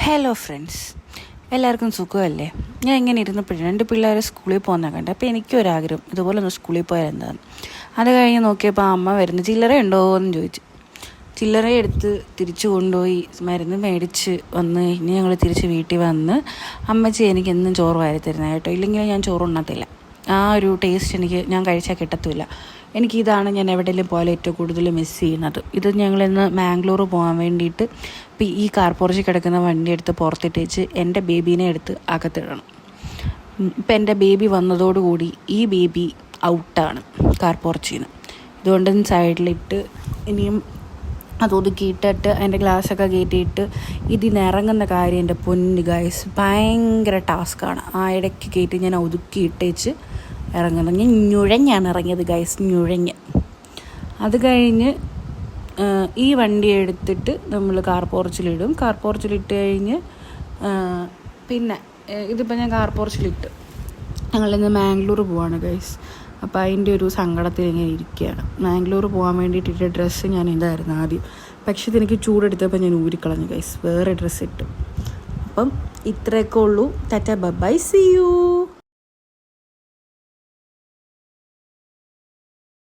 Hello friends, എല്ലാവർക്കും സുഖമല്ലേ? ഞാൻ ഇങ്ങനെ ഇരുന്നപ്പോഴും 2 പിള്ളേർ സ്കൂളിൽ പോകുന്ന കണ്ട്. അപ്പോൾ എനിക്കൊരാഗ്രഹം ഇതുപോലെ ഒന്ന് സ്കൂളിൽ പോയാൽ എന്താന്ന്. അത് കഴിഞ്ഞ് നോക്കിയപ്പോൾ അമ്മ വരുന്നു. ചില്ലറ ഉണ്ടോ എന്ന് ചോദിച്ചു. ചില്ലറ എടുത്ത് തിരിച്ചു കൊണ്ടുപോയി മരുന്ന് മേടിച്ച് വന്ന് ഇനി ഞങ്ങൾ തിരിച്ച് വീട്ടിൽ വന്ന് അമ്മച്ചി എനിക്ക് എന്നും ചോറ് വാരി തരുന്നത് കേട്ടോ. ഇല്ലെങ്കിൽ ഞാൻ ചോറ് ഉണ്ണത്തില്ല. ആ ഒരു ടേസ്റ്റ് ഞാൻ കഴിച്ചാൽ കിട്ടത്തില്ല. എനിക്കിതാണ് ഞാൻ എവിടെയെങ്കിലും പോയാലും ഏറ്റവും കൂടുതൽ മിസ് ചെയ്യുന്നത്. ഇത് ഞങ്ങളിന്ന് മാംഗ്ലൂർ പോകാൻ വേണ്ടിയിട്ട് ഇപ്പം ഈ കാർ പോർച്ചിൽ കിടക്കുന്ന വണ്ടി എടുത്ത് പുറത്തിട്ടേച്ച് എൻ്റെ ബേബീനെ എടുത്ത് അകത്തിടണം. ഇപ്പം എൻ്റെ ബേബി വന്നതോടുകൂടി ഈ ബേബി ഔട്ടാണ് കാർ പോർച്ചിൽ നിന്ന്. ഇതുകൊണ്ട് സൈഡിലിട്ട് ഇനിയും അത് ഒതുക്കിയിട്ടിട്ട് അതിൻ്റെ ഗ്ലാസ്സൊക്കെ കയറ്റിയിട്ട് ഇതിനിറങ്ങുന്ന കാര്യം എൻ്റെ പൊന്ന് ഗൈസ് ഭയങ്കര ടാസ്ക്കാണ്. ആ ഇടയ്ക്ക് കയറ്റി ഞാൻ ഒതുക്കിയിട്ടേച്ച് ഇറങ്ങുന്നത്. ഞാൻ ഞുഴഞ്ഞാണ് ഇറങ്ങിയത് ഗൈസ്, ഞുഴഞ്ഞ്. അത് കഴിഞ്ഞ് ഈ വണ്ടി എടുത്തിട്ട് നമ്മൾ കാർ പോർച്ചിലിടും. കാർ പോർച്ചിലിട്ട് കഴിഞ്ഞ് പിന്നെ ഇതിപ്പോൾ ഞാൻ കാർ പോർച്ചിലിട്ട് ഞങ്ങളിന്ന് മാംഗ്ലൂർ പോവാണ് ഗൈസ്. അപ്പോൾ അതിൻ്റെ ഒരു സങ്കടത്തിൽ ഇങ്ങനെ ഇരിക്കുകയാണ്. മാംഗ്ലൂർ പോകാൻ വേണ്ടിയിട്ടിട്ട ഡ്രസ്സ് ഞാൻ ഇതായിരുന്നു ആദ്യം. പക്ഷേ ഇതെനിക്ക് ചൂടെടുത്തപ്പോൾ ഞാൻ ഊരിക്കളഞ്ഞു ഗൈസ്, വേറെ ഡ്രസ്സ് ഇട്ടു. അപ്പം ഇത്രയൊക്കെ ഉള്ളൂ. Tata bye, see U.